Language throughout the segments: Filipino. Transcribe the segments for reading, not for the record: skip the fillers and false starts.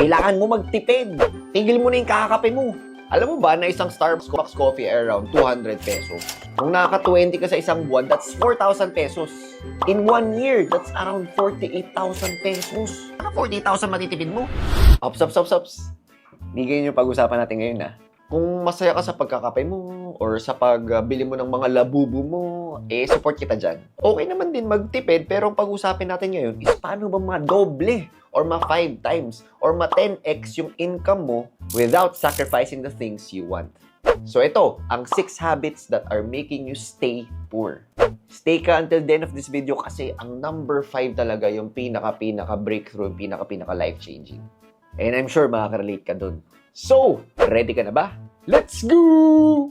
Kailangan mo magtipid. Tigil mo na yung kakakape mo. Alam mo ba na isang Starbucks coffee ay around 200 pesos? Kung nakaka-20 ka sa isang buwan, that's 4,000 pesos. In 1 year, that's around 48,000 pesos. Naka 48,000 matitipid mo. Ops. Hindi ganyan yung pag-usapan natin ngayon, ha? Kung masaya ka sa pagkakape mo or sa pagbili mo ng mga labubu mo, support kita dyan. Okay naman din magtipid, pero ang pag-usapin natin ngayon is paano ba ma-doble or ma-5 times or ma-10x yung income mo without sacrificing the things you want. So ito, ang 6 habits that are making you stay poor. Stay ka until the end of this video kasi ang number 5 talaga yung pinaka-breakthrough, pinaka life-changing. And I'm sure makaka-relate ka dun. So, ready ka na ba? Let's go!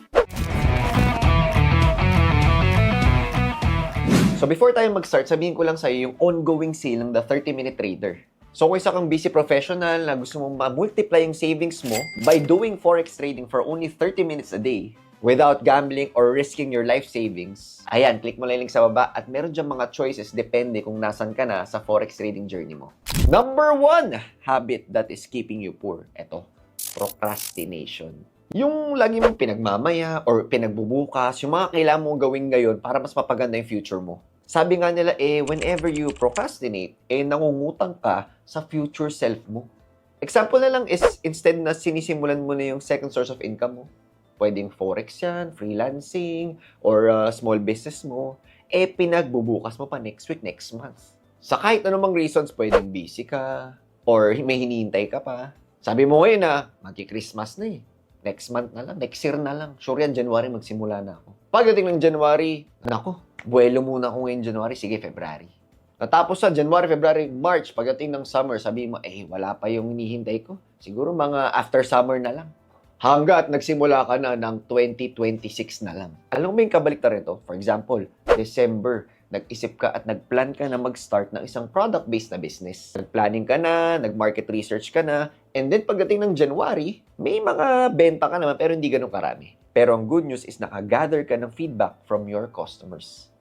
So before tayo mag-start, sabihin ko lang sa'yo yung ongoing sale ng The 30-Minute Trader. So kung isa kang busy professional na gusto mong ma-multiply yung savings mo by doing forex trading for only 30 minutes a day without gambling or risking your life savings, ayan, click mo lang yung link sa baba at meron dyan mga choices depende kung nasan ka na sa forex trading journey mo. Number 1 habit that is keeping you poor. Ito, procrastination. Yung lagi mong pinagmamaya or pinagbubukas, yung mga kailangan mong gawin ngayon para mas mapaganda yung future mo. Sabi nga nila, whenever you procrastinate, nangungutang ka sa future self mo. Example na lang is, instead na sinisimulan mo na yung second source of income mo, pwedeng forex yan, freelancing, or small business mo, pinagbubukas mo pa next week, next month. Sa kahit anumang reasons, pwedeng busy ka, or may hinihintay ka pa. Sabi mo ngayon na, magki-Christmas na next month na lang, next year na lang. Sure yan, January magsimula na ako. Pagdating ng January, nako, buwelo muna ako ngayon January, sige, February. Natapos sa January, February, March, pagdating ng summer, sabi mo, wala pa yung hinihintay ko. Siguro mga after summer na lang. Hanggat nagsimula ka na ng 2026 na lang. Alam mo yung kabaliktaran nito? For example, December, nag-isip ka at nag-plan ka na mag-start ng isang product-based na business. Nag-planning ka na, nag-market research ka na, and then pagdating ng January, may mga benta ka naman pero hindi ganun karami. Pero ang good news is nakagather ka ng feedback from your customers.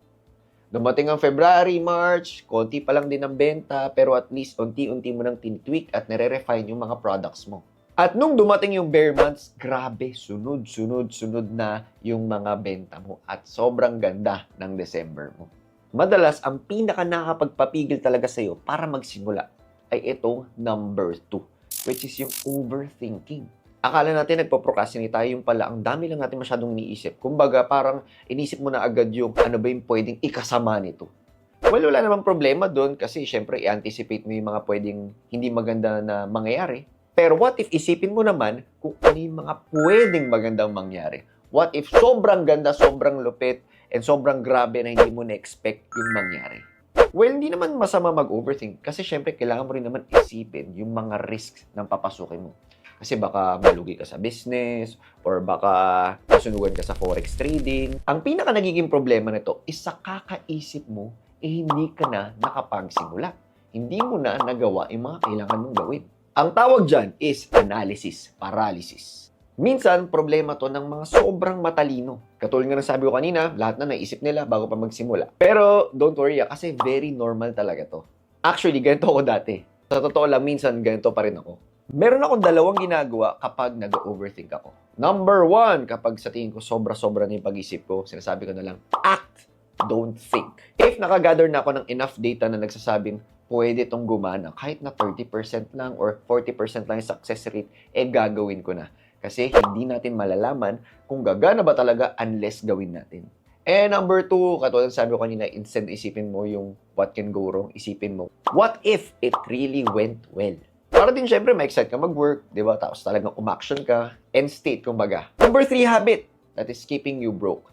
Dumating ang February, March, konti pa lang din ang benta, pero at least unti-unti mo nang tinitweak at nare-refine yung mga products mo. At nung dumating yung bare months, grabe, sunod na yung mga benta mo at sobrang ganda ng December mo. Madalas, ang pinaka nakakapagpapigil talaga sa'yo para magsimula ay itong number 2, which is yung overthinking. Akala natin nagpo-procrastinate tayo, yung pala, ang dami lang natin masyadong iniisip. Kumbaga, parang inisip mo na agad yung ano ba yung pwedeng ikasama nito. Well, wala namang problema doon kasi syempre i-anticipate mo yung mga pwedeng hindi maganda na mangyayari. Pero what if isipin mo naman kung ano yung mga pwedeng magandang mangyari? What if sobrang ganda, sobrang lupit, and sobrang grabe na hindi mo na-expect yung mangyari? Well, hindi naman masama mag-overthink kasi syempre kailangan mo rin naman isipin yung mga risks ng papasukin mo. Kasi baka malugi ka sa business or baka masunugan ka sa forex trading. Ang pinaka nagiging problema nito is sa kakaisip mo, hindi ka na nakapagsimula. Hindi mo na nagawa yung mga kailangan mong gawin. Ang tawag dyan is analysis paralysis. Minsan, problema to ng mga sobrang matalino. Katulad nga ng sabi ko kanina, lahat na naisip nila bago pa magsimula. Pero don't worry kasi very normal talaga to. Actually, ganito ako dati. Sa totoo lang, minsan ganito pa rin ako. Meron akong dalawang ginagawa kapag nag-overthink ako. Number 1, kapag sa tingin ko sobra-sobra na yung pag-isip ko, sinasabi ko na lang, act, don't think. If nakagather na ako ng enough data na nagsasabing, pwede itong gumana, kahit na 30% lang or 40% lang yung success rate, gagawin ko na. Kasi hindi natin malalaman kung gagana ba talaga unless gawin natin. And number 2, katulad sabi ko kanina, instead isipin mo yung what can go wrong, isipin mo, what if it really went well? Para din syempre, ma-excite ka mag-work, di ba? Tapos talagang umaction ka, and state, kumbaga. Number 3 habit that is keeping you broke.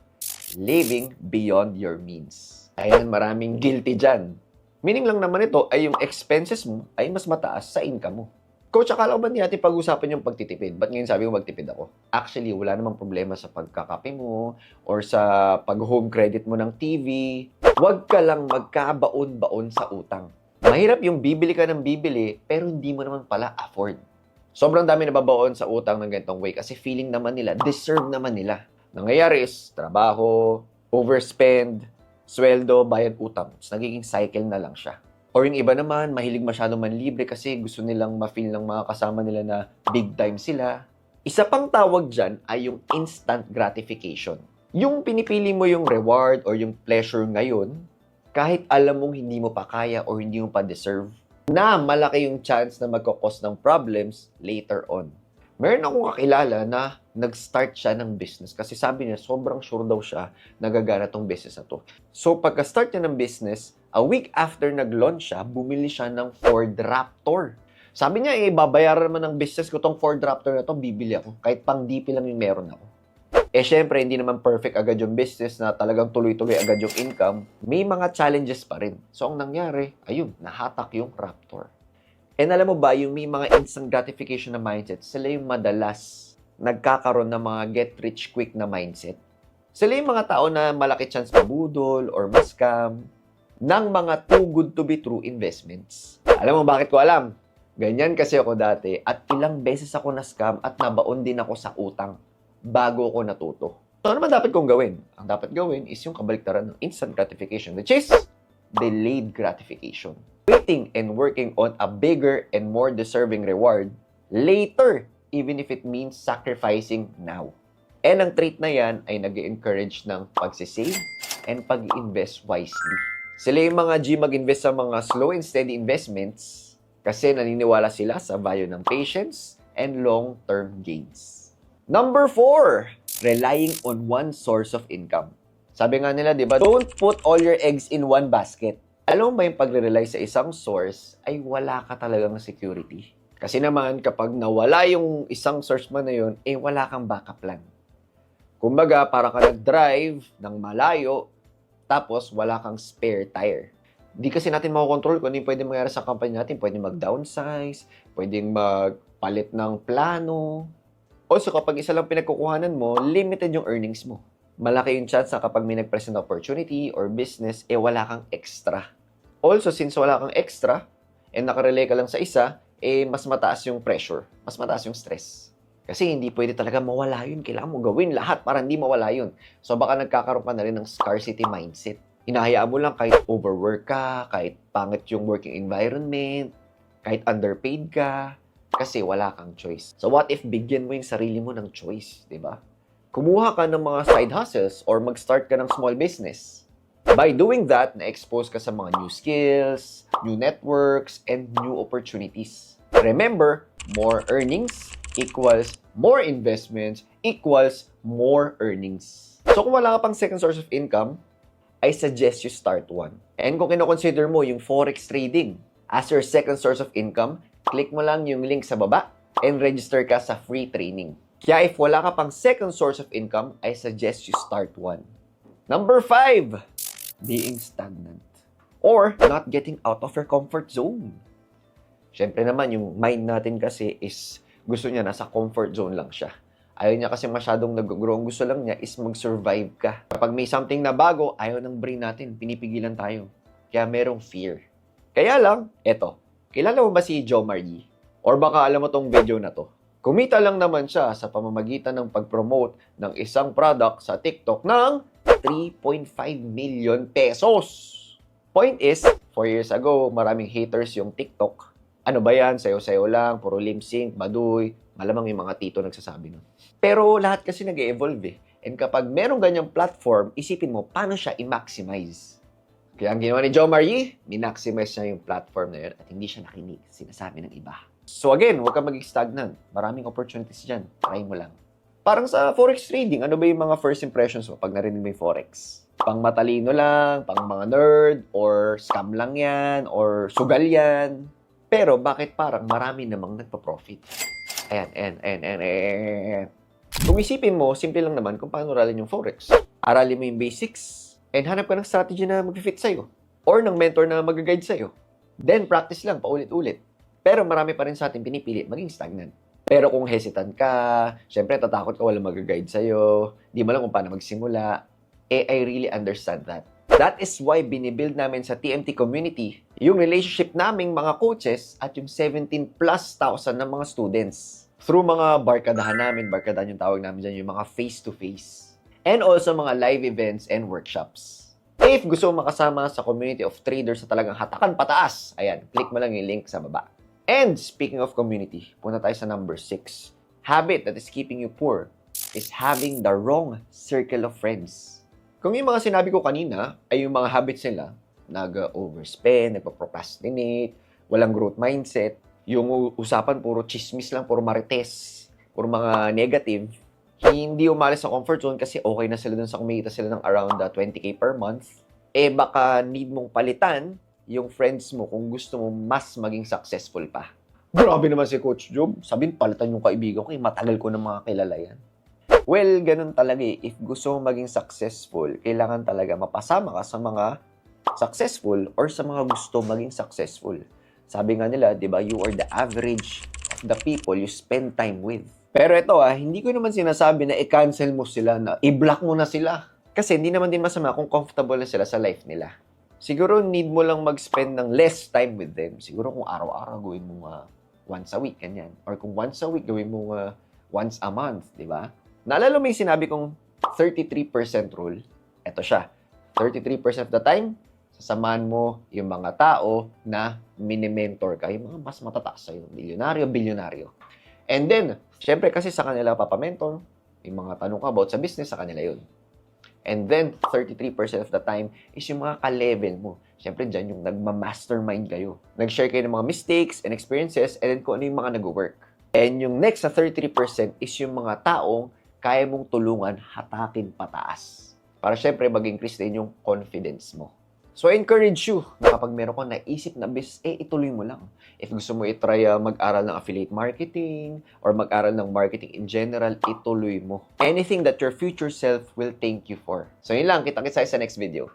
Living beyond your means. Ayan, maraming guilty dyan. Meaning lang naman ito ay yung expenses mo ay mas mataas sa income mo. Coach, akala ko ba hindi natin pag-usapan yung pagtitipid? Ba't ngayon sabi mo magtipid ako? Actually, wala namang problema sa pagkakape mo or sa pag-home credit mo ng TV. Huwag ka lang magkabaon-baon sa utang. Mahirap yung bibili ka ng bibili pero hindi mo naman pala afford. Sobrang dami nababaon sa utang ng ganitong way kasi feeling naman nila, deserve naman nila. Nangyayari is trabaho, overspend, sweldo, bayad utang. Nagiging cycle na lang siya. Or yung iba naman, mahilig masyadong manlibre kasi gusto nilang ma-feel ng mga kasama nila na big time sila. Isa pang tawag dyan ay yung instant gratification. Yung pinipili mo yung reward or yung pleasure ngayon, kahit alam mong hindi mo pa kaya or hindi mo pa deserve, na malaki yung chance na magkakos ng problems later on. Meron akong kakilala na nag-start siya ng business kasi sabi niya sobrang sure daw siya na gagana tong business na to. So pagka-start niya ng business, a week after nag-launch siya, bumili siya ng Ford Raptor. Sabi niya, babayaran naman ng business ko tong Ford Raptor na to, bibili ako. Kahit pang DP lang yung meron ako. Syempre, hindi naman perfect agad yung business na talagang tuloy-tuloy agad yung income. May mga challenges pa rin. So, ang nangyari, ayun, nahatak yung Raptor. And alam mo ba, yung may mga instant gratification na mindset, sila yung madalas nagkakaroon ng mga get-rich-quick na mindset. Sila yung mga tao na malaki chance mabudol or mascam ng mga too good to be true investments. Alam mo bakit ko alam? Ganyan kasi ako dati at ilang beses ako na-scam at nabaon din ako sa utang bago ako natuto. So, ano naman dapat kong gawin? Ang dapat gawin is yung kabaliktaran ng instant gratification, which is delayed gratification. Waiting and working on a bigger and more deserving reward later, even if it means sacrificing now. And ang trait na yan ay nag-encourage ng pagsisave and pag-invest wisely. Sila yung mga G mag-invest sa mga slow and steady investments kasi naniniwala sila sa value ng patience and long-term gains. Number 4, relying on one source of income. Sabi nga nila, di ba, don't put all your eggs in one basket. Alam mo ba yung pagre-rely sa isang source ay wala ka talagang security. Kasi naman, kapag nawala yung isang source mo na yun, wala kang backup plan. Kumbaga, para ka nag-drive ng malayo, tapos wala kang spare tire. Di kasi natin makokontrol kung ano yung pwede mangyari sa company natin. Pwede mag-downsize, pwedeng magpalit ng plano. Also, kapag isa lang pinagkukuhanan mo, limited yung earnings mo. Malaki yung chance na kapag may nag-present opportunity or business, wala kang extra. Also, since wala kang extra, and nakarelay ka lang sa isa, mas mataas yung pressure, mas mataas yung stress. Kasi hindi pwede talaga mawala yun. Kailangan mo gawin lahat para hindi mawala yun. So, baka nagkakaroon ka na rin ng scarcity mindset. Hinahayaan mo lang kahit overwork ka, kahit pangit yung working environment, kahit underpaid ka, kasi wala kang choice. So, what if bigyan mo yung sarili mo ng choice, di ba? Kumuha ka ng mga side hustles or mag-start ka ng small business. By doing that, na-expose ka sa mga new skills, new networks, and new opportunities. Remember, more earnings equals more investments equals more earnings. So kung wala ka pang second source of income, I suggest you start one. And kung kino-consider mo yung forex trading as your second source of income, click mo lang yung link sa baba and register ka sa free training. Kaya if wala ka pang second source of income, I suggest you start one. Number 5, being stagnant or not getting out of your comfort zone. Siyempre naman, yung mind natin kasi is gusto niya nasa comfort zone lang siya. Ayaw niya kasi masyadong nag-grow. Ang gusto lang niya is mag-survive ka. Kapag may something na bago, ayaw ng brain natin. Pinipigilan tayo. Kaya merong fear. Kaya lang, eto. Kilala mo ba si Jomar Yee? Or baka alam mo tong video na to. Kumita lang naman siya sa pamamagitan ng pag-promote ng isang product sa TikTok ng 3.5 million pesos. Point is, 4 years ago, maraming haters yung TikTok. Ano ba yan? Sayo-sayo lang, puro lip-sync, baduy. Malamang yung mga tito nagsasabi nun. Pero lahat kasi nag-evolve . And kapag merong ganyang platform, isipin mo, paano siya i-maximize? Kaya ang ginawa ni Jomar Yee, min-maximize niya yung platform na yun at hindi siya nakinig, sinasabi ng iba. So again, huwag kang maging stagnant. Maraming opportunities dyan. Try mo lang. Parang sa forex trading, ano ba yung mga first impressions mo pag narinig mo yung forex? Pang matalino lang, pang mga nerd, or scam lang yan, or sugal yan. Pero bakit parang marami namang nagpa-profit? Ayan. Kung isipin mo, simple lang naman kung paano aralin yung forex. Aralin mo yung basics, and hanap ka ng strategy na mag-fit sa'yo. Or ng mentor na mag-guide sa'yo. Then, practice lang, paulit-ulit. Pero marami pa rin sa atin pinipili maging stagnant. Pero kung hesitant ka, syempre tatakot ka walang mag-guide sa'yo, di mo lang kung paano magsimula, I really understand that. That is why binibuild namin sa TMT community yung relationship naming mga coaches at yung 17,000+ na mga students. Through mga barkadahan namin, barkadahan yung tawag namin dyan, yung mga face-to-face. And also mga live events and workshops. If gusto mo makasama sa community of traders na talagang hatakan pataas, ayan, click mo lang yung link sa baba. And speaking of community, punta tayo sa number 6. Habit that is keeping you poor is having the wrong circle of friends. Kung yung mga sinabi ko kanina ay yung mga habits nila, nag-overspend, nagpa-procrastinate, walang growth mindset, yung usapan puro chismis lang, puro marites, puro mga negative, hindi umalis sa comfort zone kasi okay na sila dun sa kumikita sila ng around 20k per month, baka need mong palitan yung friends mo kung gusto mo mas maging successful pa. Grabe naman si Coach Job. Sabihin, palitan yung kaibigan ko, matagal ko na mga kilala yan. Well, ganun talaga eh. If gusto mo maging successful, kailangan talaga mapasama ka sa mga successful or sa mga gusto maging successful. Sabi nga nila, di ba, you are the average of the people you spend time with. Pero ito hindi ko naman sinasabi na i-cancel mo sila, na i-block mo na sila. Kasi hindi naman din masama kung comfortable na sila sa life nila. Siguro need mo lang mag-spend ng less time with them. Siguro kung araw-araw gawin mo once a week, ganyan. Or kung once a week, gawin mo once a month, di ba? Naalala mo yung sinabi kong 33% rule? Ito siya. 33% of the time, sasamahan mo yung mga tao na mini-mentor ka, yung mga mas matataas sa'yo, bilyonaryo. And then, syempre kasi sa kanila papamentor, yung mga tanong ka about sa business, sa kanila yun. And then, 33% of the time is yung mga ka-level mo. Syempre, dyan yung nagma-mastermind kayo. Nag-share kayo ng mga mistakes and experiences, and then kung ano yung mga nag-work. And yung next na 33% is yung mga taong kaya mong tulungan hatakin pataas. Para syempre, mag-increase din yung confidence mo. So, I encourage you na kapag meron kang naisip na business, ituloy mo lang. If gusto mo i-try mag-aral ng affiliate marketing or mag-aral ng marketing in general, ituloy mo. Anything that your future self will thank you for. So, yun lang. Kita-kits sa next video.